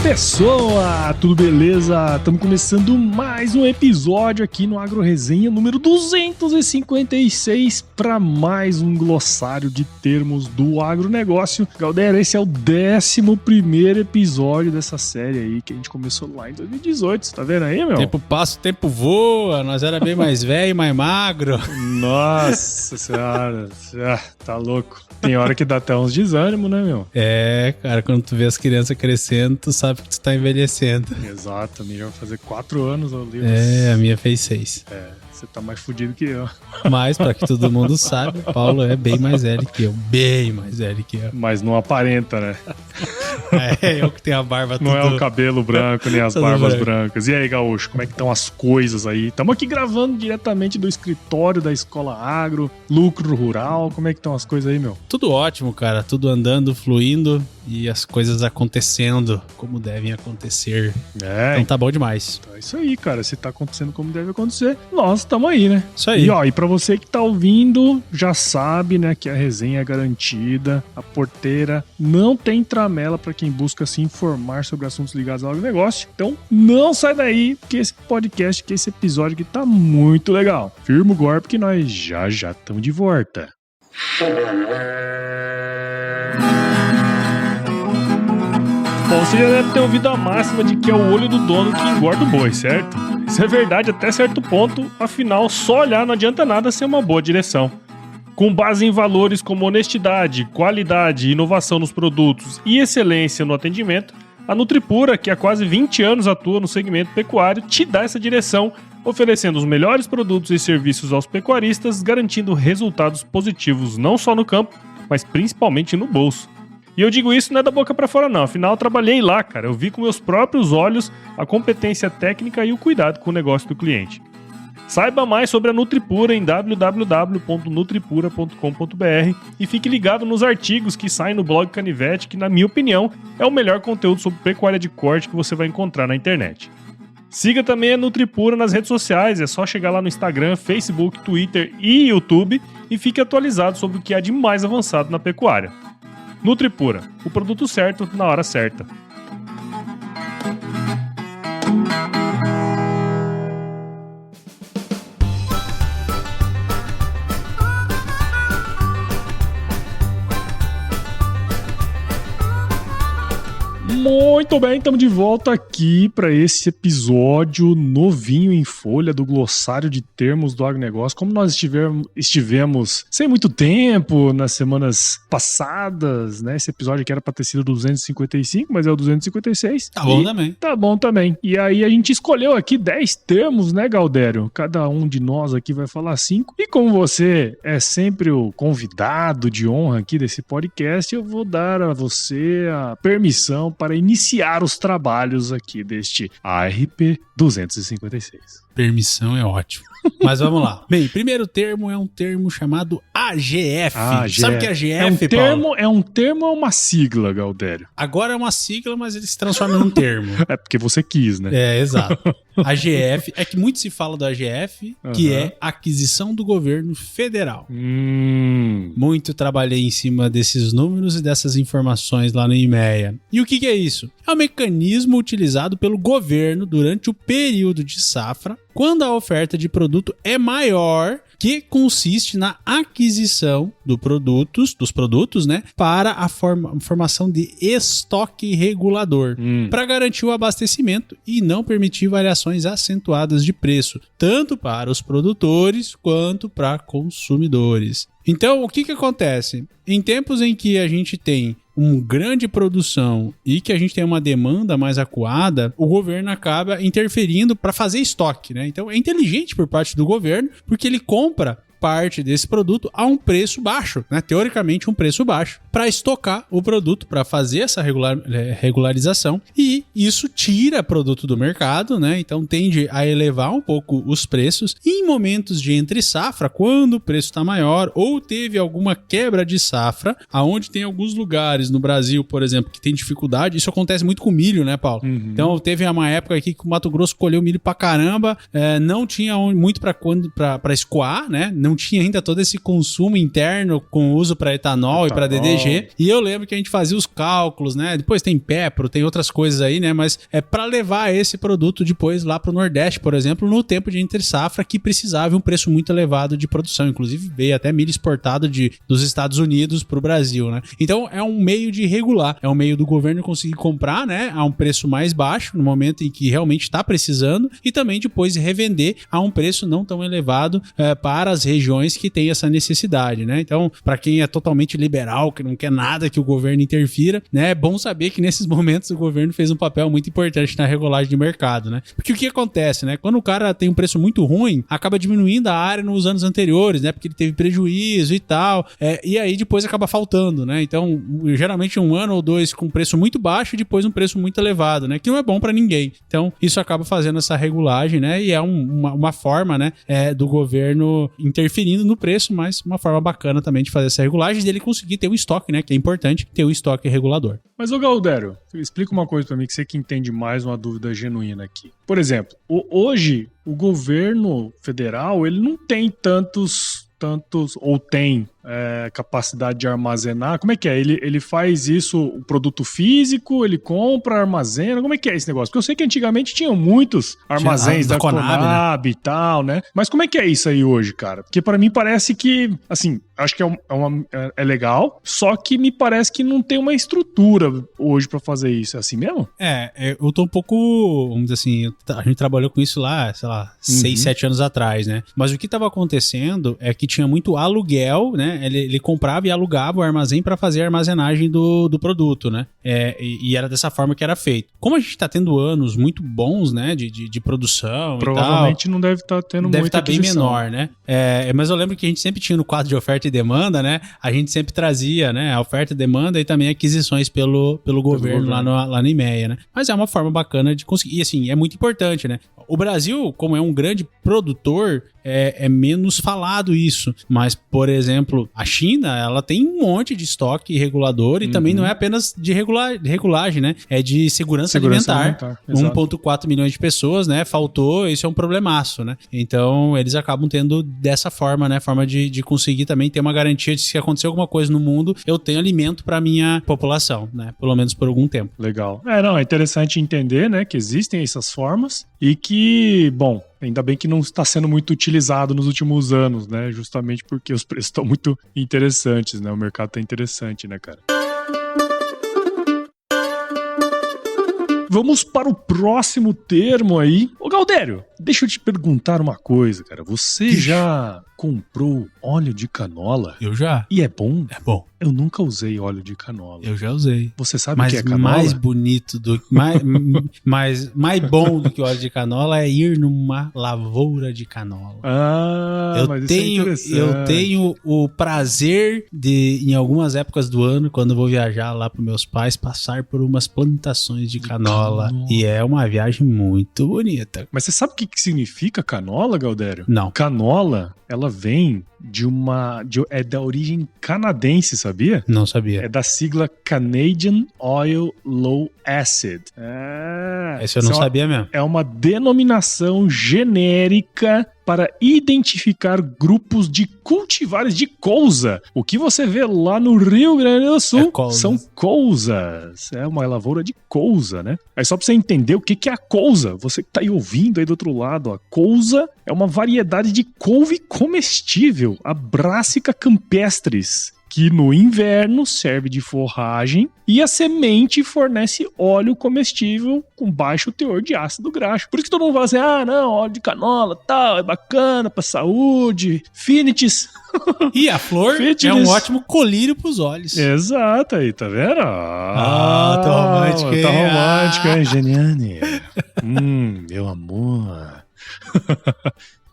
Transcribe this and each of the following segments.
pessoa, tudo beleza? Estamos começando mais um episódio aqui no Agro Resenha número 256 para mais um glossário de termos do agronegócio. Galera, esse é o 11º episódio dessa série aí que a gente começou lá em 2018, você tá vendo aí, meu? Tempo passa, o tempo voa, nós era bem mais velho e mais magro. Nossa senhora, tá louco. Tem hora que dá até uns desânimo, né, meu? É, cara, quando tu vê as crianças crescendo, tu sabe que tu tá envelhecendo. Exato, a minha vai fazer 4 anos ao livro. É, a minha fez 6. Você tá mais fudido que eu. Mas, pra que todo mundo saiba, o Paulo é bem mais velho que eu. Bem mais velho que eu. Mas não aparenta, né? É, eu que tenho a barba Não é o cabelo branco, nem as barbas brancas. E aí, Gaúcho, como é que estão as coisas aí? Estamos aqui gravando diretamente do escritório da Escola Agro, Lucro Rural. Como é que estão as coisas aí, meu? Tudo ótimo, cara. Tudo andando, fluindo e as coisas acontecendo como devem acontecer. Então tá bom demais. Então é isso aí, cara. Se tá acontecendo como deve acontecer, nós estamos aí, né? Isso aí. E pra você que tá ouvindo, já sabe, né, que a resenha é garantida, a porteira não tem tramela pra quem busca se informar sobre assuntos ligados ao agronegócio. Então não sai daí, que esse podcast, que esse episódio aqui tá muito legal. Firma o golpe que nós já estamos de volta. Bom, você já deve ter ouvido a máxima de que é o olho do dono que engorda o boi, certo? Isso é verdade até certo ponto, afinal, só olhar não adianta nada ser uma boa direção. Com base em valores como honestidade, qualidade, inovação nos produtos e excelência no atendimento, a Nutripura, que há quase 20 anos atua no segmento pecuário, te dá essa direção, oferecendo os melhores produtos e serviços aos pecuaristas, garantindo resultados positivos não só no campo, mas principalmente no bolso. E eu digo isso não é da boca pra fora não, afinal eu trabalhei lá, cara. Eu vi com meus próprios olhos a competência técnica e o cuidado com o negócio do cliente. Saiba mais sobre a Nutripura em www.nutripura.com.br e fique ligado nos artigos que saem no blog Canivete, que na minha opinião é o melhor conteúdo sobre pecuária de corte que você vai encontrar na internet. Siga também a Nutripura nas redes sociais, é só chegar lá no Instagram, Facebook, Twitter e YouTube e fique atualizado sobre o que há de mais avançado na pecuária. Nutripura, o produto certo na hora certa. Muito bem, estamos de volta aqui para esse episódio novinho em folha do glossário de termos do agronegócio. Como nós estivemos sem muito tempo nas semanas passadas, né? Esse episódio aqui era para ter sido 255, mas é o 256. Tá bom também. Tá bom também. E aí a gente escolheu aqui 10 termos, né, Galdério? Cada um de nós aqui vai falar 5. E como você é sempre o convidado de honra aqui desse podcast, eu vou dar a você a permissão para iniciar os trabalhos aqui deste ARP 256. Permissão é ótimo. Mas vamos lá. Bem, primeiro termo é um termo chamado AGF. Sabe o que é AGF, Paulo? É um termo ou uma sigla, Galdério? Agora é uma sigla, mas ele se transforma num termo. É porque você quis, né? É, exato. AGF, é que muito se fala do AGF, que é Aquisição do Governo Federal. Muito trabalhei em cima desses números e dessas informações lá no IMEA. E o que é isso? É um mecanismo utilizado pelo governo durante o período de safra, quando a oferta de produto é maior, que consiste na aquisição dos produtos, né, para a formação de estoque regulador, para garantir o abastecimento e não permitir variações acentuadas de preço, tanto para os produtores quanto para consumidores. Então, o que acontece? Em tempos em que a gente tem uma grande produção e que a gente tem uma demanda mais acuada, o governo acaba interferindo para fazer estoque, né? Então é inteligente por parte do governo, porque ele compra parte desse produto a um preço baixo, né? Teoricamente um preço baixo, para estocar o produto, para fazer essa regularização, e isso tira produto do mercado, né? Então tende a elevar um pouco os preços. E em momentos de entre safra, quando o preço está maior ou teve alguma quebra de safra, aonde tem alguns lugares no Brasil, por exemplo, que tem dificuldade, isso acontece muito com milho, né, Paulo? Então teve uma época aqui que o Mato Grosso colheu milho pra caramba, não tinha muito para escoar, né? não tinha ainda todo esse consumo interno com uso para etanol e para DDG. E eu lembro que a gente fazia os cálculos, né? Depois tem Pepro, tem outras coisas aí, né? Mas é para levar esse produto depois lá pro Nordeste, por exemplo, no tempo de entre-safra, que precisava um preço muito elevado de produção. Inclusive, veio até milho exportado dos Estados Unidos pro Brasil, né? Então, é um meio de regular, é um meio do governo conseguir comprar, né? A um preço mais baixo, no momento em que realmente está precisando, e também depois revender a um preço não tão elevado para as regiões que têm essa necessidade, né? Então, para quem é totalmente liberal, que não quer nada que o governo interfira, né? É bom saber que nesses momentos o governo fez um papel muito importante na regulagem de mercado, né? Porque o que acontece, né? Quando o cara tem um preço muito ruim, acaba diminuindo a área nos anos anteriores, né? Porque ele teve prejuízo e tal, e aí depois acaba faltando, né? Então, geralmente um ano ou dois com preço muito baixo e depois um preço muito elevado, né? Que não é bom para ninguém. Então, isso acaba fazendo essa regulagem, né? E é uma forma, né? Do governo interferindo no preço, mas uma forma bacana também de fazer essa regulagem, dele conseguir ter um estoque, né? Que é importante ter um estoque regulador. Mas, ô Galdério, explica uma coisa pra mim que você que entende mais uma dúvida genuína aqui. Por exemplo, hoje o governo federal, ele não tem tantos ou tem capacidade de armazenar. Como é que é? Ele faz isso, o produto físico, ele compra, armazena, como é que é esse negócio? Porque eu sei que antigamente tinham muitos armazéns da Conab, né? E tal, né? Mas como é que é isso aí hoje, cara? Porque pra mim parece que, assim, acho que é legal, só que me parece que não tem uma estrutura hoje pra fazer isso. É assim mesmo? Eu tô um pouco, vamos dizer assim, a gente trabalhou com isso lá, sei lá, 6, 7 anos atrás, né? Mas o que tava acontecendo é que tinha muito aluguel, né? Ele comprava e alugava o armazém para fazer a armazenagem do produto, né? E era dessa forma que era feito. Como a gente tá tendo anos muito bons, né? De produção provavelmente e tal, não deve estar tendo muita deve estar bem menor, né? Mas eu lembro que a gente sempre tinha no quadro de oferta e demanda, né? A gente sempre trazia, né? A oferta e demanda e também aquisições pelo governo lá no IMEA, né? Mas é uma forma bacana de conseguir. E assim, é muito importante, né? O Brasil, como é um grande produtor, é menos falado isso. Mas, por exemplo, a China, ela tem um monte de estoque regulador e também não é apenas de regulagem, né? É de segurança alimentar. 1,4 milhões de pessoas, né? Faltou, isso é um problemaço, né? Então, eles acabam tendo dessa forma, né? Forma de conseguir também ter uma garantia de se acontecer alguma coisa no mundo, eu tenho alimento para minha população, né? Pelo menos por algum tempo. Legal. É interessante entender, né? Que existem essas formas e que, bom, ainda bem que não está sendo muito utilizado nos últimos anos, né? Justamente porque os preços estão muito interessantes, né? O mercado está interessante, né, cara? Vamos para o próximo termo aí. Ô, Galdério, deixa eu te perguntar uma coisa, cara. Você já comprou óleo de canola? Eu já. E é bom? É bom. Eu nunca usei óleo de canola. Eu já usei. Você sabe o que é canola? Mais bonito, mais bom do que óleo de canola é ir numa lavoura de canola. Eu tenho o prazer de, em algumas épocas do ano, quando eu vou viajar lá para meus pais, passar por umas plantações de canola. E é uma viagem muito bonita. Mas você sabe o que significa canola, Galdério? Não. Canola, ela vem é da origem canadense, sabia? Não sabia. É da sigla Canadian Oil Low Acid. Esse eu não sabia mesmo. É uma denominação genérica para identificar grupos de cultivares de couza. O que você vê lá no Rio Grande do Sul são couzas. É uma lavoura de couza, né? Aí só para você entender o que é a couza, você que tá aí ouvindo aí do outro lado, a couza é uma variedade de couve comestível, a Brassica campestris, que no inverno serve de forragem e a semente fornece óleo comestível com baixo teor de ácido graxo. Por isso que todo mundo fala assim, óleo de canola, tal, é bacana pra saúde, finites. E a flor é um ótimo colírio pros olhos. Exato, aí, tá vendo? Tá romântico, hein? Tá romântico, hein, Geniane? Meu amor.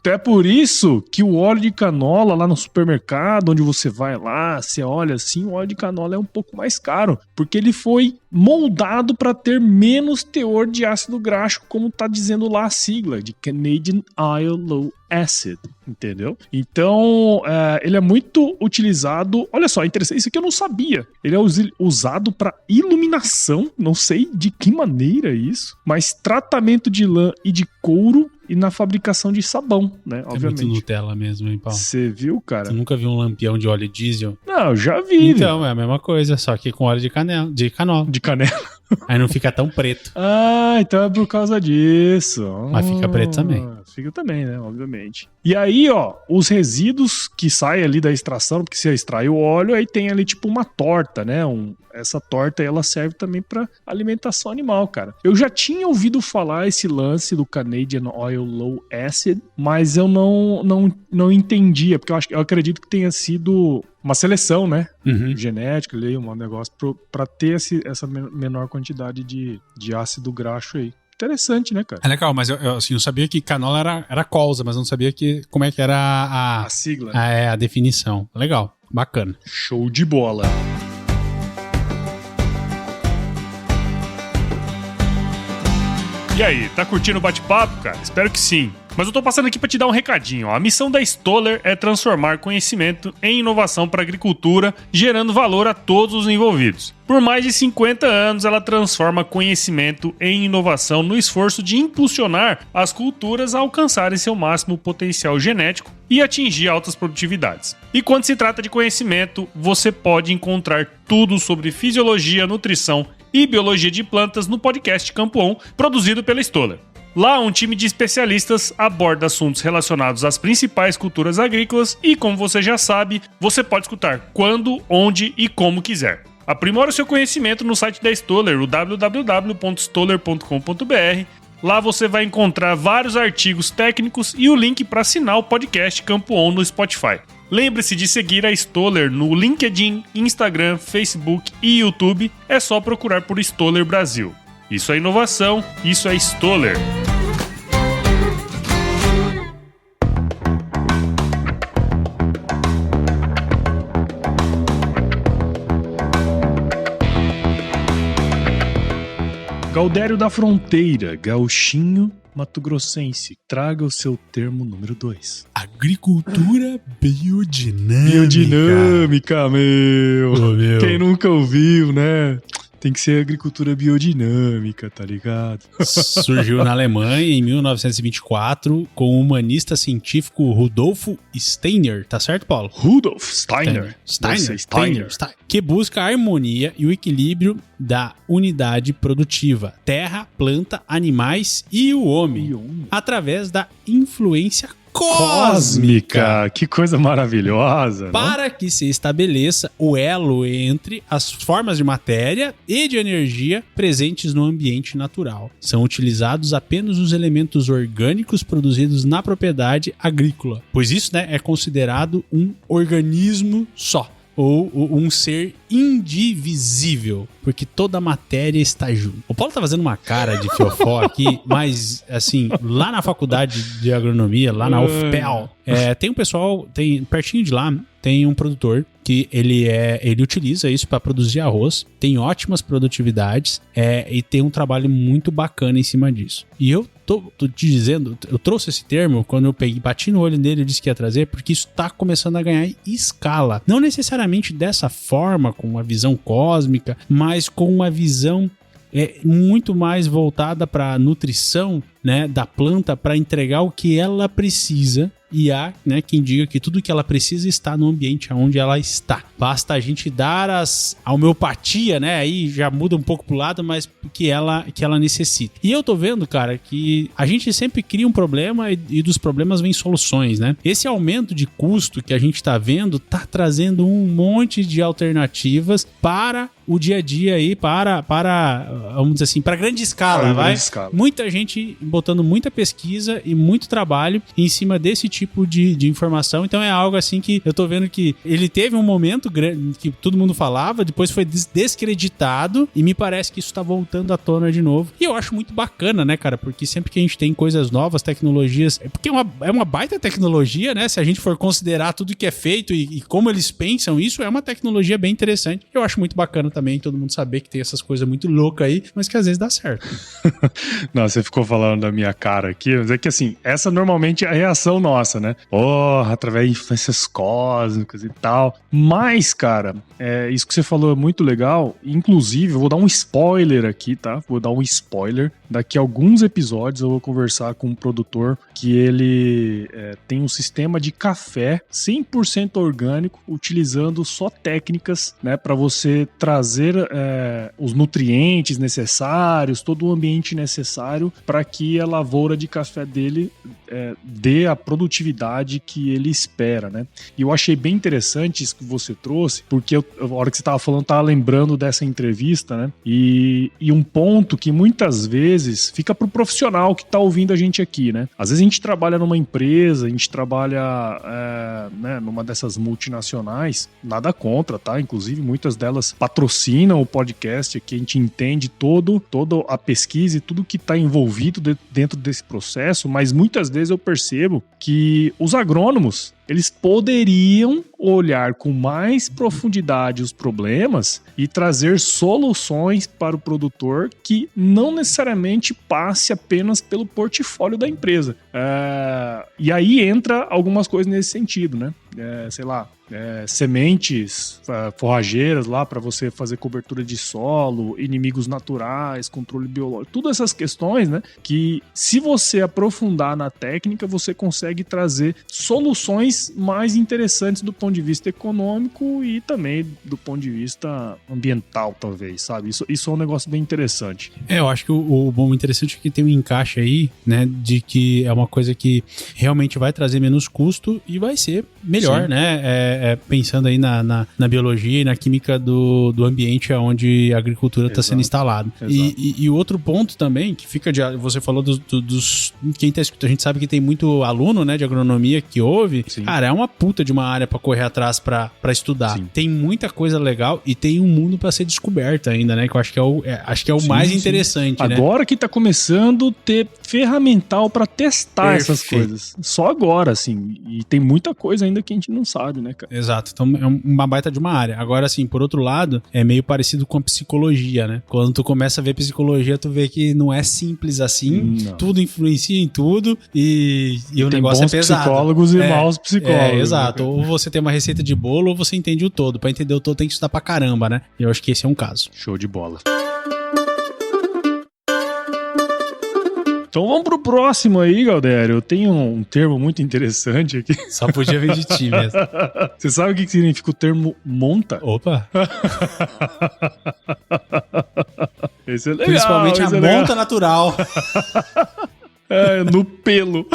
É por isso que o óleo de canola lá no supermercado, onde você vai lá, você olha assim, o óleo de canola é um pouco mais caro, porque ele foi moldado para ter menos teor de ácido graxo, como tá dizendo lá a sigla, de Canadian Oil Low Acid, entendeu? Então, ele é muito utilizado, olha só, interessante, isso aqui eu não sabia, ele é usado para iluminação, não sei de que maneira isso, mas tratamento de lã e de couro, e na fabricação de sabão, né? É Obviamente. muito Nutella mesmo, hein, Paulo? Você viu, cara? Você nunca viu um lampião de óleo diesel? Não, já vi. Então, é a mesma coisa, só que com óleo de canola. De canela. Aí não fica tão preto. Ah, então é por causa disso. Mas fica preto também. Fica também, né? Obviamente. E aí, ó, os resíduos que saem ali da extração, porque você extrai o óleo, aí tem ali tipo uma torta, né? Essa torta ela serve também para alimentação animal, cara. Eu já tinha ouvido falar esse lance do Canadian Oil Low Acid, mas eu não entendia, porque eu acredito que tenha sido uma seleção, né? Genética ali, um negócio para ter essa menor quantidade de ácido graxo aí. Interessante, né, cara? É legal, mas eu sabia que canola era colza, mas não sabia como é que era a sigla. A definição. Legal, bacana. Show de bola. E aí, tá curtindo o bate-papo, cara? Espero que sim. Mas eu tô passando aqui pra te dar um recadinho. A missão da Stoller é transformar conhecimento em inovação para a agricultura, gerando valor a todos os envolvidos. Por mais de 50 anos, ela transforma conhecimento em inovação no esforço de impulsionar as culturas a alcançarem seu máximo potencial genético e atingir altas produtividades. E quando se trata de conhecimento, você pode encontrar tudo sobre fisiologia, nutrição e biologia de plantas no podcast Campo On, produzido pela Stoller. Lá, um time de especialistas aborda assuntos relacionados às principais culturas agrícolas e, como você já sabe, você pode escutar quando, onde e como quiser. Aprimore o seu conhecimento no site da Stoller, o www.stoller.com.br. Lá você vai encontrar vários artigos técnicos e o link para assinar o podcast Campo On no Spotify. Lembre-se de seguir a Stoller no LinkedIn, Instagram, Facebook e YouTube. É só procurar por Stoller Brasil. Isso é inovação, isso é Stoller. Galdério da Fronteira, gauchinho mato-grossense. Traga o seu termo número 2. Agricultura biodinâmica. Biodinâmica, meu. Oh, meu. Quem nunca ouviu, né? Tem que ser agricultura biodinâmica, tá ligado? Surgiu na Alemanha em 1924 com o humanista científico Rudolf Steiner, tá certo, Paulo? Rudolf Steiner. Steiner. Que busca a harmonia e o equilíbrio da unidade produtiva, terra, planta, animais e o homem, através da influência cósmica. Que coisa maravilhosa. Para que se estabeleça o elo entre as formas de matéria e de energia presentes no ambiente natural. São utilizados apenas os elementos orgânicos produzidos na propriedade agrícola, pois isso, né, é considerado um organismo só, ou um ser indivisível, porque toda a matéria está junto. O Paulo tá fazendo uma cara de fiofó aqui, mas, assim, lá na faculdade de agronomia, lá na UFPEL, tem um pessoal, pertinho de lá, tem um produtor que ele utiliza isso para produzir arroz, tem ótimas produtividades e tem um trabalho muito bacana em cima disso. E eu tô te dizendo, eu trouxe esse termo quando eu bati no olho dele e disse que ia trazer, porque isso tá começando a ganhar escala. Não necessariamente dessa forma, com uma visão cósmica, mas com uma visão muito mais voltada para a nutrição, né, da planta, para entregar o que ela precisa. E há, né, quem diga que tudo que ela precisa está no ambiente onde ela está. Basta a gente dar a homeopatia, né? Aí já muda um pouco pro lado, mas que ela necessita. E eu tô vendo, cara, que a gente sempre cria um problema e dos problemas vem soluções, né? Esse aumento de custo que a gente tá vendo tá trazendo um monte de alternativas para o dia a dia aí, para vamos dizer assim, para grande escala, grande escala. Muita gente botando muita pesquisa e muito trabalho em cima desse tipo de informação. Então é algo assim que eu tô vendo que ele teve um momento que todo mundo falava, depois foi descreditado e me parece que isso tá voltando à tona de novo. E eu acho muito bacana, né, cara? Porque sempre que a gente tem coisas novas, tecnologias... Porque é uma baita tecnologia, né? Se a gente for considerar tudo que é feito e como eles pensam isso, é uma tecnologia bem interessante. Eu acho muito bacana também todo mundo saber que tem essas coisas muito loucas aí, mas que às vezes dá certo. Não, você ficou falando falando da minha cara aqui, mas é que assim, essa normalmente é a reação nossa, né? Através de influências cósmicas e tal. Mas, cara, isso que você falou é muito legal. Inclusive, eu vou dar um spoiler aqui, tá? Vou dar um spoiler. Daqui a alguns episódios eu vou conversar com um produtor que ele tem um sistema de café 100% orgânico, utilizando só técnicas, né, para você trazer os nutrientes necessários, todo o ambiente necessário para que a lavoura de café dele dê a produtividade que ele espera, né? E eu achei bem interessante isso que você trouxe, porque a hora que você estava falando, eu estava lembrando dessa entrevista, né? E um ponto que muitas vezes fica pro profissional que está ouvindo a gente aqui, né? Às vezes a gente trabalha numa empresa, a gente trabalha né, numa dessas multinacionais, nada contra, tá? Inclusive muitas delas patrocinam o podcast, que a gente entende toda a pesquisa e tudo que está envolvido dentro desse processo, mas muitas vezes eu percebo que os agrônomos, eles poderiam olhar com mais profundidade os problemas e trazer soluções para o produtor que não necessariamente passe apenas pelo portfólio da empresa. E aí entra algumas coisas nesse sentido, né? Sei lá, sementes forrageiras lá para você fazer cobertura de solo, inimigos naturais, controle biológico, todas essas questões, né? Que se você aprofundar na técnica, você consegue trazer soluções mais interessantes do ponto de vista econômico e também do ponto de vista ambiental, talvez, sabe? Isso é um negócio bem interessante. Eu acho que o bom interessante é que tem um encaixe aí, né? De que é uma coisa que realmente vai trazer menos custo e vai ser melhor, sim, né? Pensando aí na biologia e na química do ambiente onde a agricultura está sendo instalada. E o outro ponto também, que fica você falou dos quem tá escutando, a gente sabe que tem muito aluno, né, de agronomia que ouve. Sim. Cara, é uma puta de uma área para correr atrás para estudar. Sim. Tem muita coisa legal e tem um mundo para ser descoberto ainda, né, que eu acho que é o sim, mais interessante, né? Agora que tá começando a ter ferramental para testar essas coisas. Só agora, assim. E tem muita coisa ainda que a gente não sabe, né, cara? Exato. Então é uma baita de uma área. Agora, assim, por outro lado, é meio parecido com a psicologia, né? Quando tu começa a ver psicologia, tu vê que não é simples assim. Não. Tudo influencia em tudo e o negócio é pesado. Psicólogos e maus psicólogos. Exato. Ou você tem uma receita de bolo ou você entende o todo. Pra entender o todo tem que estudar pra caramba, né? E eu acho que esse é um caso. Show de bola. Então vamos pro próximo aí, Galdério. Eu tenho um termo muito interessante aqui. Só podia vir de ti mesmo. Você sabe o que significa o termo monta? Opa! Esse é legal. Principalmente a monta natural. No pelo.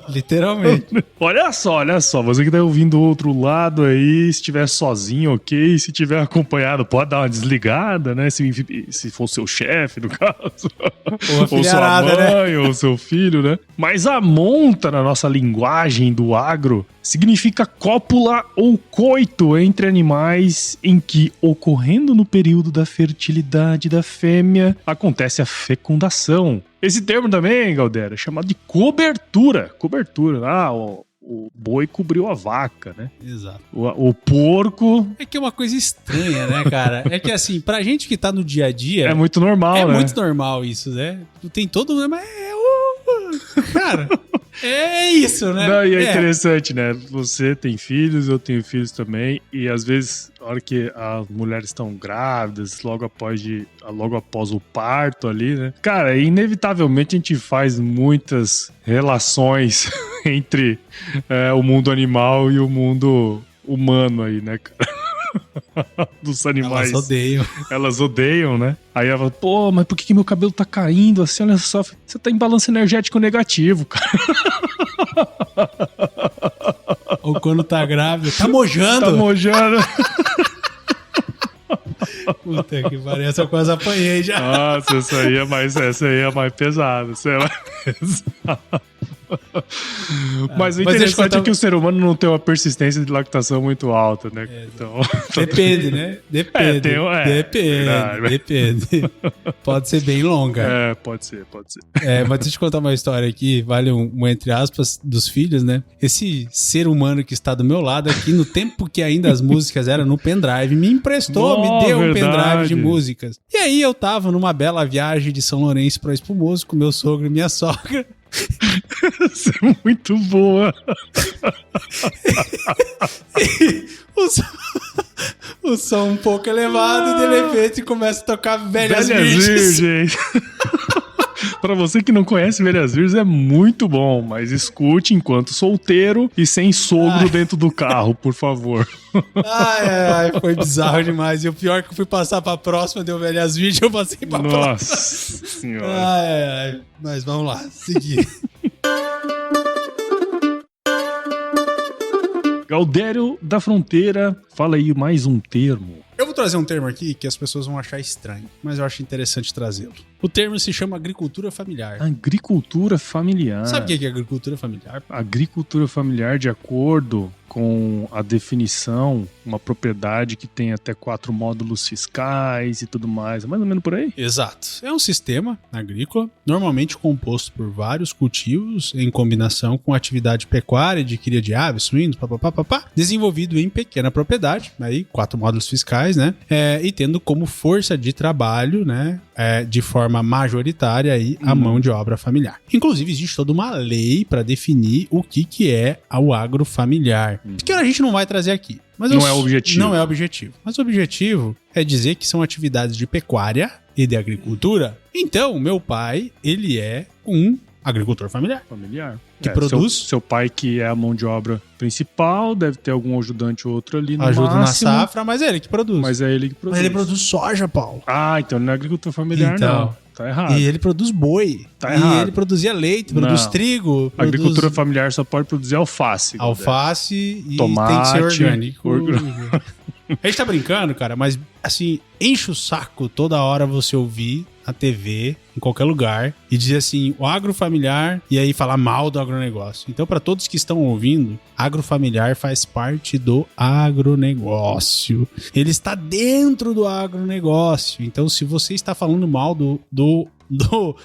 Literalmente. Olha só. Você que tá ouvindo do outro lado aí, se estiver sozinho, ok. Se tiver acompanhado, pode dar uma desligada, né? Se for seu chefe, no caso. Ou sua mãe, né? Ou seu filho, né? Mas a monta, na nossa linguagem do agro, significa cópula ou coito entre animais em que, ocorrendo no período da fertilidade da fêmea, acontece a fecundação. Esse termo também, Galdério, é chamado de cobertura. Cobertura. O boi cobriu a vaca, né? Exato. O porco... É que é uma coisa estranha, né, cara? É que assim, pra gente que tá no dia a dia... É muito normal, né? É muito normal isso, né? Tem todo... Mas cara... É isso, né? Não, e é interessante, né? Você tem filhos, eu tenho filhos também, e às vezes, na hora que as mulheres estão grávidas, logo após o parto ali, né? Cara, inevitavelmente a gente faz muitas relações entre o mundo animal e o mundo humano aí, né, cara? Dos animais. Elas odeiam, né? Aí ela fala, pô, mas por que meu cabelo tá caindo assim? Olha só, você tá em balanço energético negativo, cara. Ou quando tá grávida, tá mojando. Tá mojando. Puta que pariu, essa eu quase apanhei já. Nossa, essa aí é mais pesada. Mas o interessante é que o ser humano não tem uma persistência de lactação muito alta, né? Então... Depende, né? Depende. Depende. Pode ser bem longa. Pode ser. Mas deixa eu te contar uma história aqui, vale um entre aspas, dos filhos, né? Esse ser humano que está do meu lado aqui, no tempo que ainda as músicas eram no pendrive, me emprestou, me deu um pendrive de músicas. E aí eu tava numa bela viagem de São Lourenço para Espumoso com meu sogro e minha sogra. Isso é muito boa. O som um pouco elevado e de repente começa a tocar Velhas Virgens. Pra você que não conhece Velhas Virgens, é muito bom, mas escute enquanto solteiro e sem sogro dentro do carro, por favor. Foi bizarro demais. E o pior é que eu fui passar pra próxima, deu Velhas Virgens, eu passei pra próxima. Nossa senhora. Mas vamos lá, seguir. Galdério da Fronteira, fala aí mais um termo. Eu vou trazer um termo aqui que as pessoas vão achar estranho, mas eu acho interessante trazê-lo. O termo se chama agricultura familiar. Agricultura familiar. Sabe o que é agricultura familiar? Agricultura familiar, de acordo com a definição, uma propriedade que tem até 4 módulos fiscais e tudo mais. É mais ou menos por aí? Exato. É um sistema agrícola, normalmente composto por vários cultivos em combinação com atividade pecuária de cria de aves, suínos, desenvolvido em pequena propriedade, aí 4 módulos fiscais, né? E tendo como força de trabalho, né? De forma majoritária aí, a mão de obra familiar. Inclusive, existe toda uma lei para definir o que é o agrofamiliar. Que a gente não vai trazer aqui. Mas não é o objetivo. Não é o objetivo. Mas o objetivo é dizer que são atividades de pecuária e de agricultura. Então, meu pai, ele é um agricultor familiar. Que produz. Seu pai, que é a mão de obra principal, deve ter algum ajudante ou outro ali no ajuda máximo. Na safra, mas é ele que produz. Mas ele produz soja, Paulo. Então não é agricultor familiar, não. Tá errado. E ele produz boi. Tá errado. E ele produzia leite, produz trigo. A agricultura familiar só pode produzir alface. E tomate, tem que ser orgânico. A gente tá brincando, cara, mas assim, enche o saco toda hora você ouvir na TV, em qualquer lugar, e dizer assim, o agrofamiliar, e aí falar mal do agronegócio. Então, para todos que estão ouvindo, agrofamiliar faz parte do agronegócio. Ele está dentro do agronegócio. Então, se você está falando mal do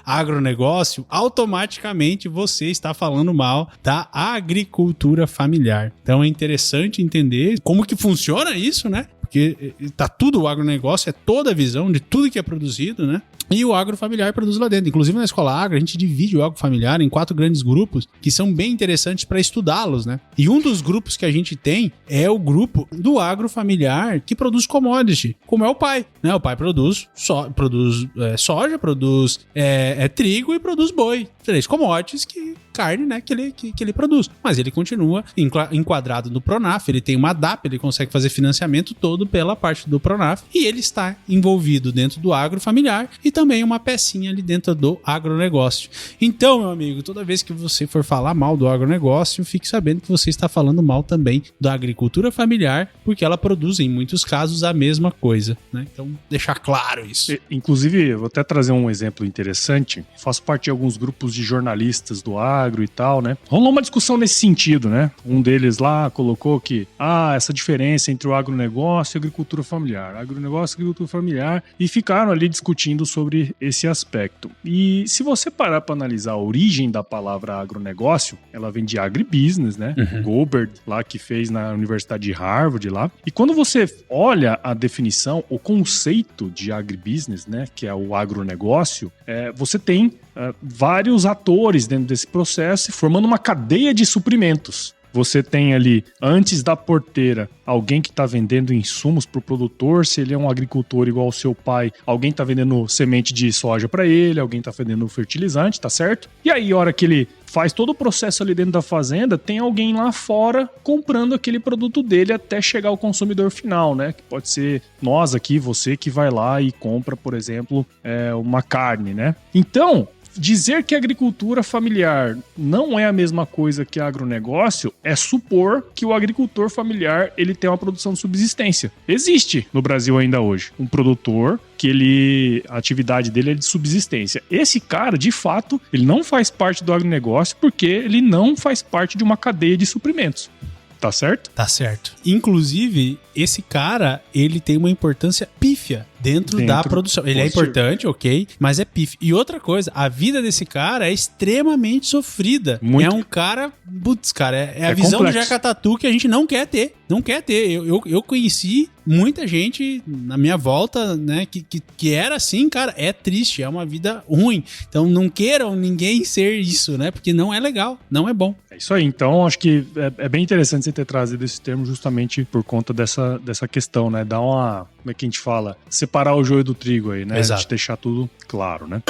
agronegócio, automaticamente você está falando mal da agricultura familiar. Então é interessante entender como que funciona isso, né? Porque tá tudo, o agronegócio é toda a visão de tudo que é produzido, né? E o agrofamiliar produz lá dentro. Inclusive na Escola Agro, a gente divide o agrofamiliar em 4 grandes grupos que são bem interessantes para estudá-los, né? E um dos grupos que a gente tem é o grupo do que produz commodity, como é o pai, né? O pai produz soja, produz trigo e produz boi. 3 commodities carne, né, que ele produz. Mas ele continua enquadrado no Pronaf, ele tem uma DAP, ele consegue fazer financiamento todo pela parte do Pronaf e ele está envolvido dentro do agrofamiliar e também uma pecinha ali dentro do agronegócio. Então, meu amigo, toda vez que você for falar mal do agronegócio, fique sabendo que você está falando mal também da agricultura familiar, porque ela produz, em muitos casos, a mesma coisa, né? Então, deixar claro isso. Inclusive, eu vou até trazer um exemplo interessante. Faço parte de alguns grupos de jornalistas do agro e tal, né? Rolou uma discussão nesse sentido, né? Um deles lá colocou que, essa diferença entre o agronegócio e a agricultura familiar. Agronegócio e agricultura familiar. E ficaram ali discutindo sobre esse aspecto. E se você parar para analisar a origem da palavra agronegócio, ela vem de agribusiness, né? Goldberg, lá que fez na Universidade de Harvard lá. E quando você olha a definição, o conceito de agribusiness, né? Que é o agronegócio, você tem vários atores dentro desse processo, formando uma cadeia de suprimentos. Você tem ali, antes da porteira, alguém que está vendendo insumos para o produtor, se ele é um agricultor igual ao seu pai, alguém está vendendo semente de soja para ele, alguém está vendendo fertilizante, tá certo? E aí, a hora que ele faz todo o processo ali dentro da fazenda, tem alguém lá fora comprando aquele produto dele até chegar ao consumidor final, né? Que pode ser nós aqui, você que vai lá e compra, por exemplo, uma carne, né? Então, dizer que a agricultura familiar não é a mesma coisa que agronegócio é supor que o agricultor familiar ele tem uma produção de subsistência. Existe no Brasil ainda hoje um produtor que a atividade dele é de subsistência. Esse cara, de fato, ele não faz parte do agronegócio porque ele não faz parte de uma cadeia de suprimentos. Tá certo? Tá certo. Inclusive, esse cara, ele tem uma importância pífia dentro da produção. Ele é importante, ok, mas é pífio. E outra coisa, a vida desse cara é extremamente sofrida. Muito. É um cara, putz, cara, é a visão complexo. Do Jacatatu que a gente não quer ter. Não quer ter. Eu conheci muita gente na minha volta, né, que era assim, cara, é triste, é uma vida ruim. Então não queiram ninguém ser isso, né, porque não é legal, não é bom. É isso aí. Então acho que é bem interessante você ter trazido esse termo justamente por conta dessa questão, né, dar uma, como é que a gente fala, separar o joio do trigo aí, né, exato. De deixar tudo claro, né.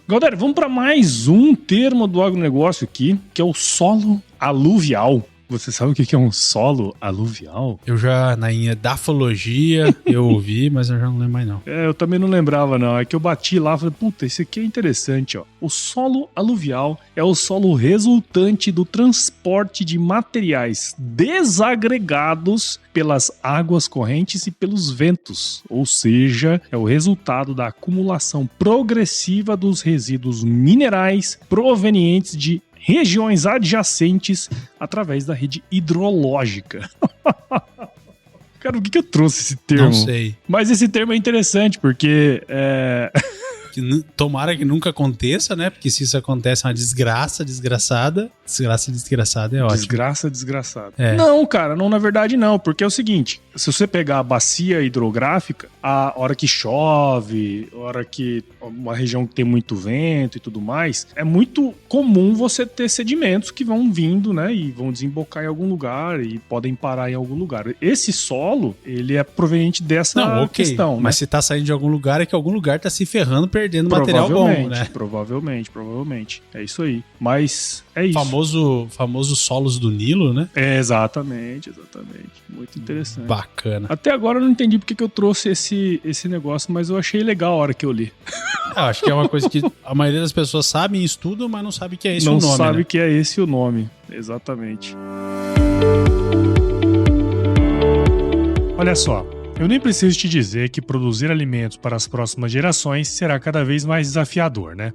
Galera, vamos para mais um termo do agronegócio aqui, que é o solo aluvial. Você sabe o que é um solo aluvial? Eu já, na edafologia, eu ouvi, mas eu já não lembro mais não. Eu também não lembrava não, é que eu bati lá e falei, puta, esse aqui é interessante, ó. O solo aluvial é o solo resultante do transporte de materiais desagregados pelas águas correntes e pelos ventos, ou seja, é o resultado da acumulação progressiva dos resíduos minerais provenientes de regiões adjacentes através da rede hidrológica. Cara, por que eu trouxe esse termo? Não sei. Mas esse termo é interessante porque tomara que nunca aconteça, né? Porque se isso acontece é uma desgraçada. Desgraçada é ótimo. Desgraçada. É. Não, cara, não, na verdade não. Porque é o seguinte, se você pegar a bacia hidrográfica, a hora que chove, a hora que uma região que tem muito vento e tudo mais, é muito comum você ter sedimentos que vão vindo, né? E vão desembocar em algum lugar e podem parar em algum lugar. Esse solo, ele é proveniente dessa questão, né? Mas se tá saindo de algum lugar, é que algum lugar tá se ferrando, perdendo material bom, né? Provavelmente. É isso aí. Mas é isso. Famoso solos do Nilo, né? É, exatamente. Muito interessante. Bacana. Até agora eu não entendi porque que eu trouxe esse negócio, mas eu achei legal a hora que eu li. Eu acho que é uma coisa que a maioria das pessoas sabe e estudam, mas não sabe que é esse o nome. Não sabe, né? Que é esse o nome. Exatamente. Olha só. Eu nem preciso te dizer que produzir alimentos para as próximas gerações será cada vez mais desafiador, né?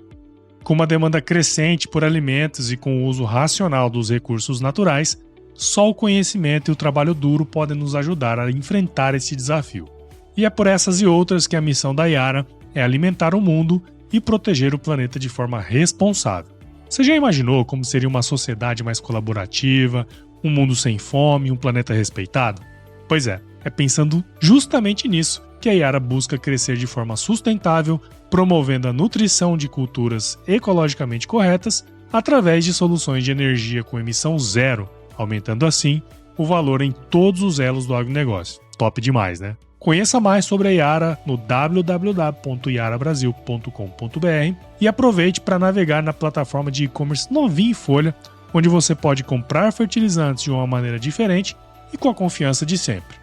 Com uma demanda crescente por alimentos e com o uso racional dos recursos naturais, só o conhecimento e o trabalho duro podem nos ajudar a enfrentar esse desafio. E é por essas e outras que a missão da Yara é alimentar o mundo e proteger o planeta de forma responsável. Você já imaginou como seria uma sociedade mais colaborativa, um mundo sem fome, um planeta respeitado? Pois é pensando justamente nisso que a Yara busca crescer de forma sustentável, promovendo a nutrição de culturas ecologicamente corretas através de soluções de energia com emissão zero, aumentando assim o valor em todos os elos do agronegócio. Top demais, né? Conheça mais sobre a Yara no www.yarabrasil.com.br e aproveite para navegar na plataforma de e-commerce novinha em folha, onde você pode comprar fertilizantes de uma maneira diferente e com a confiança de sempre.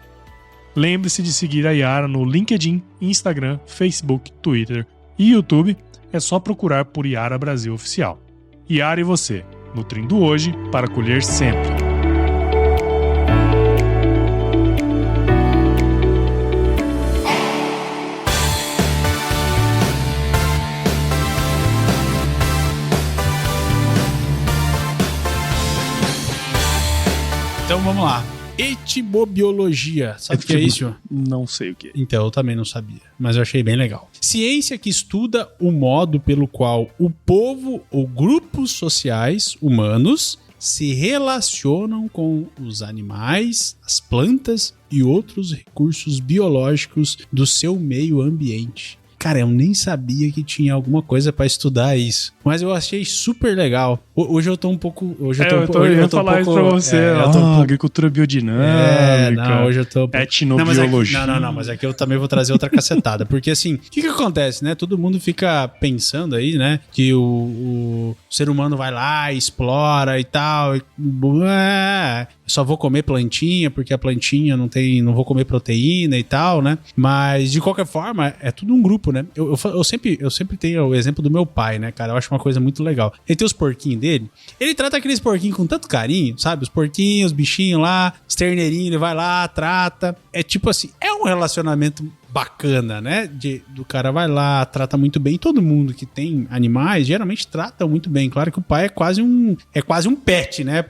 Lembre-se de seguir a Yara no LinkedIn, Instagram, Facebook, Twitter e YouTube. É só procurar por Yara Brasil Oficial. Yara e você, nutrindo hoje para colher sempre. Então vamos lá. Etimobiologia. Sabe o que é isso? Não sei o que é. Então, eu também não sabia, mas eu achei bem legal. Ciência que estuda o modo pelo qual o povo ou grupos sociais humanos se relacionam com os animais, as plantas e outros recursos biológicos do seu meio ambiente. Cara, eu nem sabia que tinha alguma coisa pra estudar isso. Mas eu achei super legal. Hoje eu tô um pouco... Hoje eu ia falar isso pra você. Agricultura biodinâmica. Hoje eu tô... Etnobiologia. Mas aqui eu também vou trazer outra cacetada. Porque assim, o que acontece, né? Todo mundo fica pensando aí, né? Que o ser humano vai lá, explora e tal. Só vou comer plantinha, porque a plantinha não vou comer proteína e tal, né? Mas, de qualquer forma, é tudo um grupo campo, né? Eu sempre tenho o exemplo do meu pai, né, cara? Eu acho uma coisa muito legal. Ele tem os porquinhos dele, ele trata aqueles porquinhos com tanto carinho, sabe? Os porquinhos, os bichinhos lá, os terneirinhos, ele vai lá, trata. É tipo assim, é um relacionamento bacana, né? Do cara vai lá, trata muito bem. Todo mundo que tem animais geralmente trata muito bem. Claro que o pai é quase um pet, né?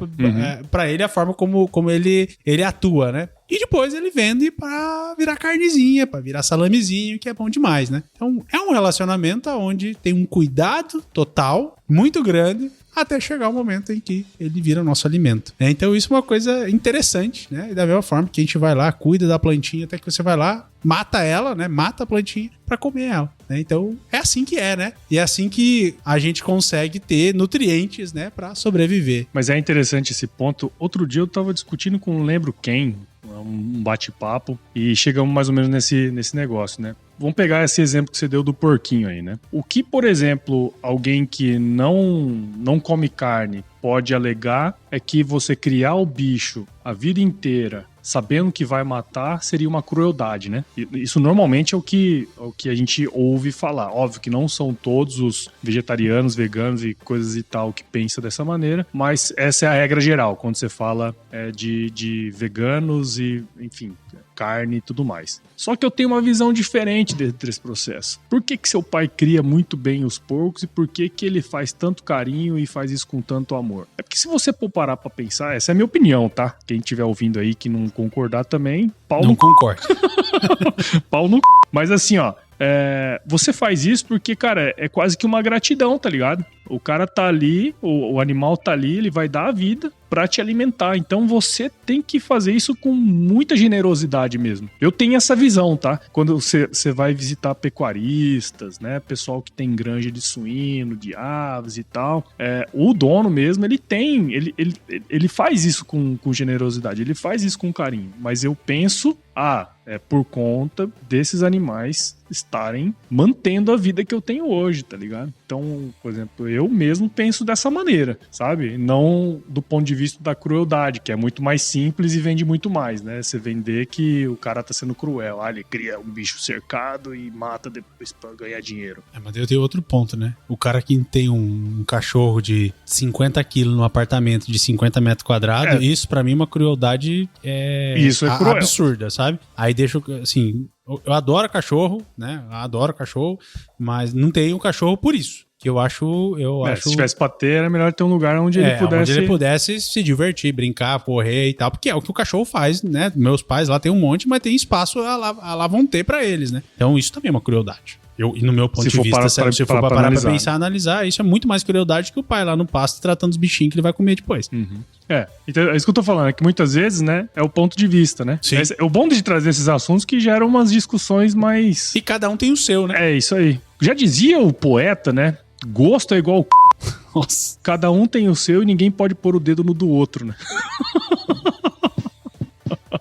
Pra ele, a forma como ele atua, né? E depois ele vende pra virar carnezinha, pra virar salamezinho, que é bom demais, né? Então é um relacionamento onde tem um cuidado total, muito grande, até chegar o momento em que ele vira nosso alimento. Então isso é uma coisa interessante, né? E da mesma forma que a gente vai lá, cuida da plantinha, até que você vai lá, mata ela, né? Mata a plantinha pra comer ela, né? Então é assim que é, né? E é assim que a gente consegue ter nutrientes, né? Pra sobreviver. Mas é interessante esse ponto. Outro dia eu tava discutindo com não lembro quem, um bate-papo, e chegamos mais ou menos nesse negócio, né? Vamos pegar esse exemplo que você deu do porquinho aí, né? O que, por exemplo, alguém que não come carne pode alegar é que você criar o bicho a vida inteira sabendo que vai matar seria uma crueldade, né? Isso normalmente é o que a gente ouve falar. Óbvio que não são todos os vegetarianos, veganos e coisas e tal que pensam dessa maneira, mas essa é a regra geral, quando você fala de veganos e, enfim, carne e tudo mais. Só que eu tenho uma visão diferente desse processo. Por que seu pai cria muito bem os porcos e por que ele faz tanto carinho e faz isso com tanto amor? É porque se você for parar pra pensar, essa é a minha opinião, tá? Quem estiver ouvindo aí que não concordar também, pau não concordo. Pau no Mas assim, ó, você faz isso porque, cara, é quase que uma gratidão, tá ligado? O cara tá ali, o animal tá ali, ele vai dar a vida pra te alimentar. Então você tem que fazer isso com muita generosidade mesmo. Eu tenho essa visão, tá? Quando você vai visitar pecuaristas, né? Pessoal que tem granja de suíno, de aves e tal. O dono mesmo, ele faz isso com generosidade, ele faz isso com carinho. Mas eu penso, é por conta desses animais estarem mantendo a vida que eu tenho hoje, tá ligado? Então, por exemplo, eu mesmo penso dessa maneira, sabe? Não do ponto de vista da crueldade, que é muito mais simples e vende muito mais, né? Você vender que o cara tá sendo cruel. Ele cria um bicho cercado e mata depois pra ganhar dinheiro. Mas eu tenho outro ponto, né? O cara que tem um cachorro de 50 quilos num apartamento de 50 metros quadrados, isso pra mim é uma crueldade isso é cruel. Absurda, sabe? Aí deixa, assim... Eu adoro cachorro, né? Eu adoro cachorro, mas não tenho cachorro por isso. Que eu acho... Se tivesse pra ter, era melhor ter um lugar onde ele pudesse se divertir, brincar, correr e tal. Porque é o que o cachorro faz, né? Meus pais lá tem um monte, mas tem espaço lá vão ter pra eles, né? Então isso também é uma crueldade. E no meu ponto de vista, se for parar pra pensar, analisar, isso é muito mais crueldade que o pai lá no pasto tratando os bichinhos que ele vai comer depois. Uhum. Então é isso que eu tô falando, é que muitas vezes, né, é o ponto de vista, né? Sim. É o bom de trazer esses assuntos que geram umas discussões mais... E cada um tem o seu, né? É isso aí. Já dizia o poeta, né? Gosto é igual Nossa. Cada um tem o seu e ninguém pode pôr o dedo no do outro, né?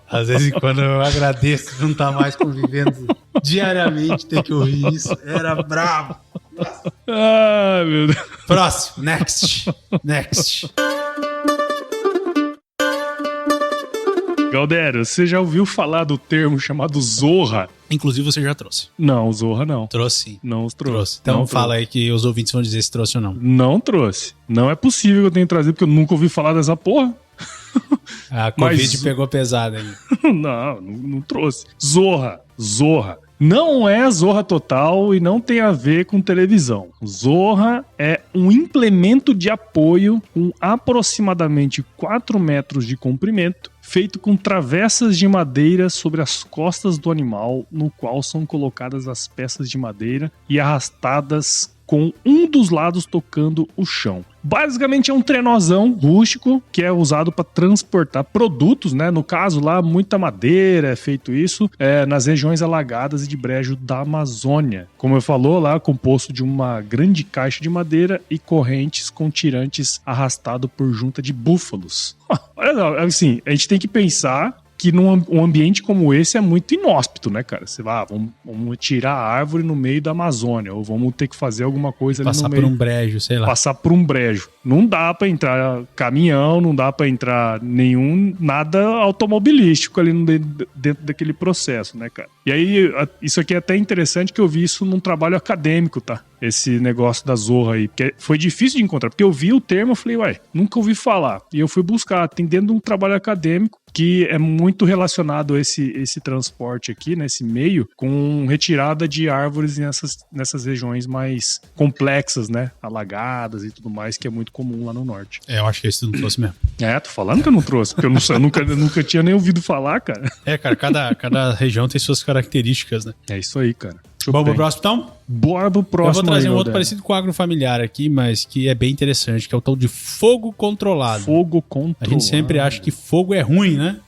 Às vezes, quando eu agradeço não estar mais convivendo diariamente, ter que ouvir isso, era bravo. Nossa. Meu Deus. Próximo, next. Galdério, você já ouviu falar do termo chamado zorra? Inclusive você já trouxe. Não, zorra não. Trouxe sim. Não trouxe. Então não fala aí que os ouvintes vão dizer se trouxe ou não. Não trouxe. Não é possível que eu tenha trazido, porque eu nunca ouvi falar dessa porra. A Covid pegou pesado aí. Não trouxe. Zorra. Não é Zorra Total e não tem a ver com televisão. Zorra é um implemento de apoio com aproximadamente 4 metros de comprimento, feito com travessas de madeira sobre as costas do animal, no qual são colocadas as peças de madeira e arrastadas com um dos lados tocando o chão. Basicamente é um trenozão rústico que é usado para transportar produtos, né? No caso lá, muita madeira é feito isso nas regiões alagadas e de brejo da Amazônia. Como eu falou lá, composto de uma grande caixa de madeira e correntes com tirantes arrastado por junta de búfalos. Olha, assim, a gente tem que pensar que um ambiente como esse é muito inóspito, né, cara? Você vai, vamos tirar a árvore no meio da Amazônia, ou vamos ter que fazer alguma coisa ali no meio. Passar por um brejo, sei lá. Passar por um brejo. Não dá pra entrar caminhão, não dá pra entrar nada automobilístico ali dentro daquele processo, né, cara? E aí, isso aqui é até interessante que eu vi isso num trabalho acadêmico, tá? Esse negócio da zorra aí. Porque foi difícil de encontrar. Porque eu vi o termo e falei, ué, nunca ouvi falar. E eu fui buscar. Tem dentro de um trabalho acadêmico que é muito relacionado a esse transporte aqui, nesse meio, com retirada de árvores nessas regiões mais complexas, né? Alagadas e tudo mais, que é muito comum lá no norte. Eu acho que esse tu não trouxe mesmo. Tô falando que eu não trouxe, porque eu nunca tinha nem ouvido falar, cara. Cara, cada região tem suas características, né? É isso aí, cara. Vamos pro próximo, então? Bora pro próximo. Eu vou trazer aí, um outro parecido com o agrofamiliar aqui, mas que é bem interessante, que é o tal de fogo controlado. Fogo controlado. A gente sempre acha que fogo é ruim, né?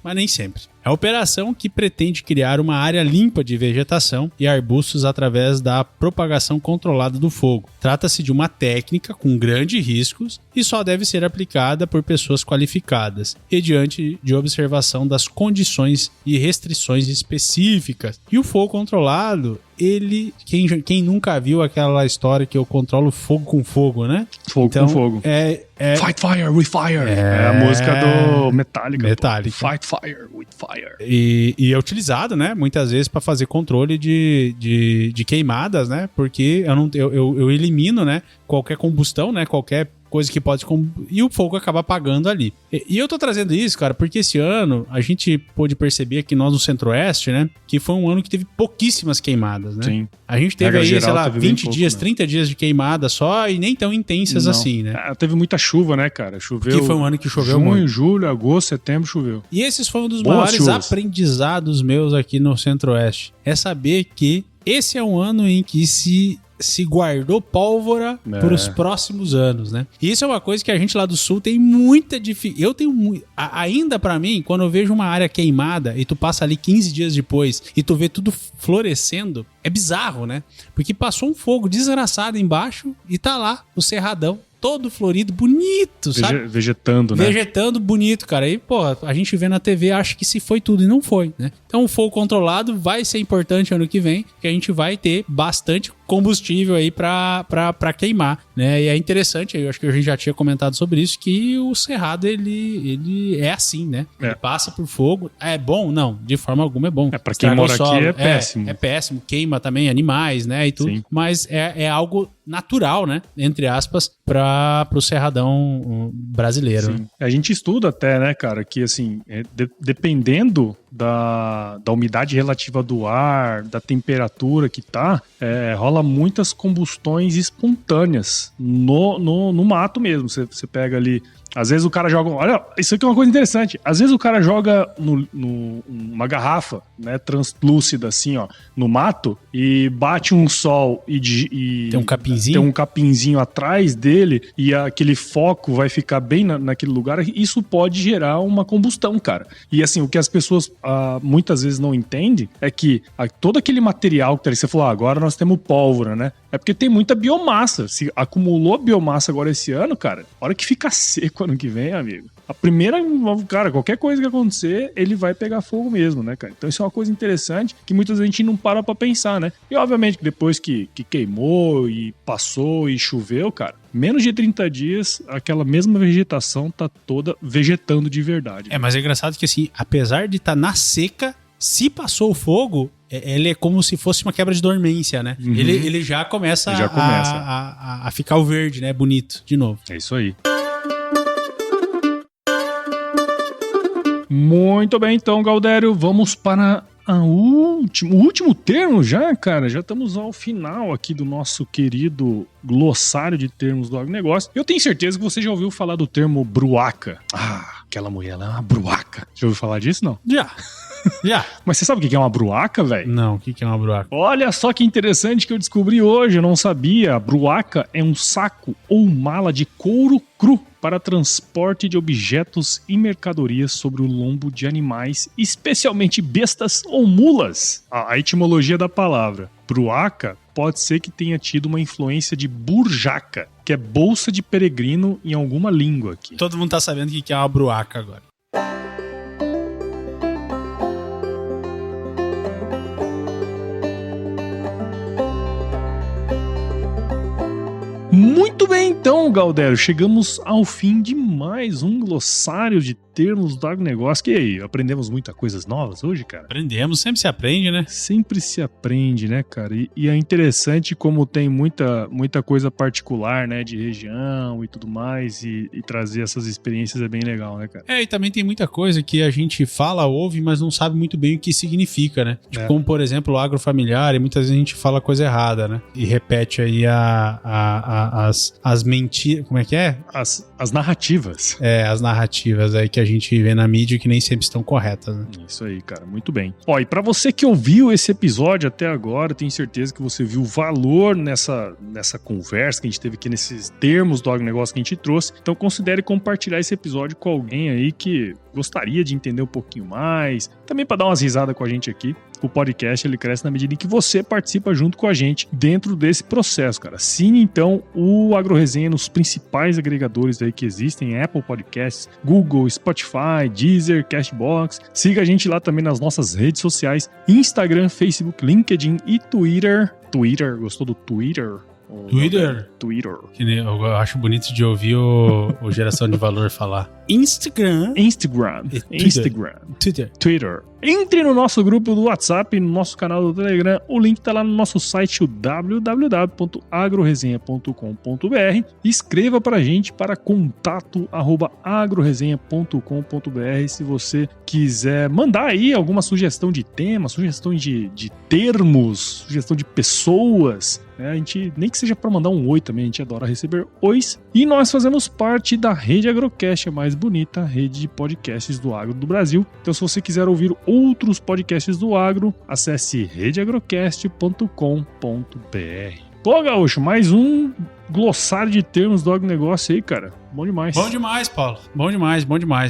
Mas nem sempre. É a operação que pretende criar uma área limpa de vegetação e arbustos através da propagação controlada do fogo. Trata-se de uma técnica com grandes riscos e só deve ser aplicada por pessoas qualificadas e diante de observação das condições e restrições específicas. E o fogo controlado, quem nunca viu aquela história que eu controlo fogo com fogo, né? Fogo com fogo. Fight fire with fire. É a música do Metallica. Fight fire with fire. E é utilizado, né? Muitas vezes para fazer controle de queimadas, né? Porque eu elimino, né? Qualquer combustão, né? Qualquer coisa que pode... E o fogo acaba apagando ali. E eu tô trazendo isso, cara, porque esse ano a gente pôde perceber que nós no Centro-Oeste, né? Que foi um ano que teve pouquíssimas queimadas, né? Sim. A gente teve aí, sei lá, 20 dias, 30 dias de queimada só e nem tão intensas assim, né? Teve muita chuva, né, cara? Choveu. Que foi um ano que choveu junho, muito. Julho, agosto, setembro, choveu. E esses foram um dos maiores aprendizados meus aqui no Centro-Oeste. É saber que esse é um ano em que se guardou pólvora para os próximos anos, né? E isso é uma coisa que a gente lá do Sul tem muita dificuldade. Eu tenho muito... Ainda pra mim, quando eu vejo uma área queimada e tu passa ali 15 dias depois e tu vê tudo florescendo, é bizarro, né? Porque passou um fogo desgraçado embaixo e tá lá o cerradão todo florido, bonito, sabe? Vegetando, né? Vegetando bonito, cara. E, pô, a gente vê na TV, acha que se foi tudo e não foi, né? Então, o fogo controlado vai ser importante ano que vem, que a gente vai ter bastante combustível aí pra queimar, né? E é interessante, eu acho que a gente já tinha comentado sobre isso, que o cerrado, ele é assim, né? Ele passa por fogo. É bom? Não, de forma alguma é bom. Pra quem mora aqui é péssimo. É péssimo, queima também animais, né? E tudo. Sim. Mas é algo natural, né? Entre aspas, para o cerradão brasileiro. Né? A gente estuda até, né, cara, que assim, dependendo da umidade relativa do ar, da temperatura que tá, rola muitas combustões espontâneas no mato mesmo. Você pega ali... Às vezes o cara joga... Olha, isso aqui é uma coisa interessante. Às vezes o cara joga uma garrafa, né, translúcida assim, ó, no mato e bate um sol e tem um capinzinho? Tem um capinzinho atrás dele e aquele foco vai ficar bem naquele lugar. Isso pode gerar uma combustão, cara. E assim, o que as pessoas muitas vezes não entendem é que todo aquele material que você falou, agora nós temos pólvora, né? É porque tem muita biomassa. Se acumulou biomassa agora esse ano, cara, a hora que fica seco ano que vem, amigo, a primeira, cara, qualquer coisa que acontecer, ele vai pegar fogo mesmo, né, cara? Então isso é uma coisa interessante que muitas vezes a gente não para pra pensar, né? E obviamente que depois que queimou e passou e choveu, cara, menos de 30 dias, aquela mesma vegetação tá toda vegetando de verdade. Mas é engraçado que assim, apesar de estar na seca, se passou o fogo, ele é como se fosse uma quebra de dormência, né? Uhum. Ele já começa, a ficar o verde, né? Bonito, de novo. É isso aí. Muito bem, então, Galdério, vamos para o último termo já, cara. Já estamos ao final aqui do nosso querido glossário de termos do agronegócio. Eu tenho certeza que você já ouviu falar do termo bruaca. Aquela mulher lá é uma bruaca. Já ouviu falar disso, não? Já. Mas você sabe o que é uma bruaca, velho? Não, o que é uma bruaca? Olha só que interessante que eu descobri hoje, eu não sabia. A bruaca é um saco ou mala de couro cru para transporte de objetos e mercadorias sobre o lombo de animais, especialmente bestas ou mulas. A etimologia da palavra bruaca pode ser que tenha tido uma influência de burjaca, que é bolsa de peregrino em alguma língua aqui. Todo mundo tá sabendo o que é uma bruaca agora. Muito bem, então, Galdério, chegamos ao fim de mais um glossário de termos do agronegócio. Que aí, aprendemos muitas coisas novas hoje, cara? Aprendemos, sempre se aprende, né? Sempre se aprende, né, cara? E é interessante como tem muita coisa particular, né, de região e tudo mais, e trazer essas experiências é bem legal, né, cara? E também tem muita coisa que a gente fala, ouve, mas não sabe muito bem o que significa, né? Tipo, como, por exemplo, o agrofamiliar, e muitas vezes a gente fala coisa errada, né? E repete aí as mentiras, como é que é? As narrativas. As narrativas aí que a gente vê na mídia que nem sempre estão corretas, né? Isso aí, cara, muito bem. Ó, e pra você que ouviu esse episódio até agora, tenho certeza que você viu o valor nessa conversa que a gente teve aqui, nesses termos do agronegócio que a gente trouxe. Então considere compartilhar esse episódio com alguém aí que gostaria de entender um pouquinho mais, também para dar umas risadas com a gente aqui. O podcast, ele cresce na medida em que você participa junto com a gente dentro desse processo, cara. Assine, então, o AgroResenha nos principais agregadores aí que existem, Apple Podcasts, Google, Spotify, Deezer, Castbox. Siga a gente lá também nas nossas redes sociais, Instagram, Facebook, LinkedIn e Twitter. Twitter, gostou do Twitter? Twitter? Que nem, eu acho bonito de ouvir o Geração de Valor falar. Instagram. Twitter. Entre no nosso grupo do WhatsApp, no nosso canal do Telegram. O link tá lá no nosso site, o www.agroresenha.com.br. Escreva pra gente para contato@agroresenha.com.br se você quiser mandar aí alguma sugestão de tema, sugestão de termos, sugestão de pessoas. A gente, nem que seja para mandar um oi também, a gente adora receber ois. E nós fazemos parte da Rede Agrocast, a mais bonita rede de podcasts do agro do Brasil. Então, se você quiser ouvir outros podcasts do agro, acesse redeagrocast.com.br. Pô, Gaúcho, mais um glossário de termos do agronegócio aí, cara. Bom demais. Bom demais, Paulo. Bom demais.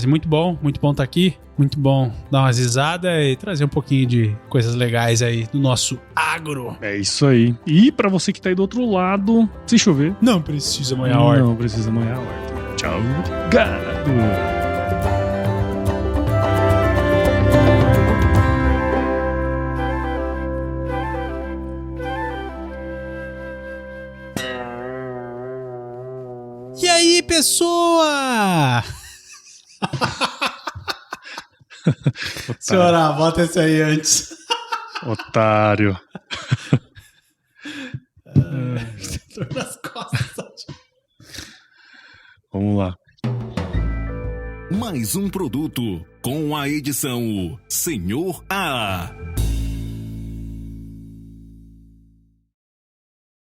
Muito bom estar aqui. Muito bom dar umas risadas e trazer um pouquinho de coisas legais aí do nosso agro. É isso aí. E pra você que tá aí do outro lado, se chover, não precisa molhar a horta. Não precisa molhar a horta. Tchau, obrigado. E aí, pessoa? Senhora, bota esse aí antes. Otário. Dor nas costas. Vamos lá. Mais um produto com a edição Senhor A.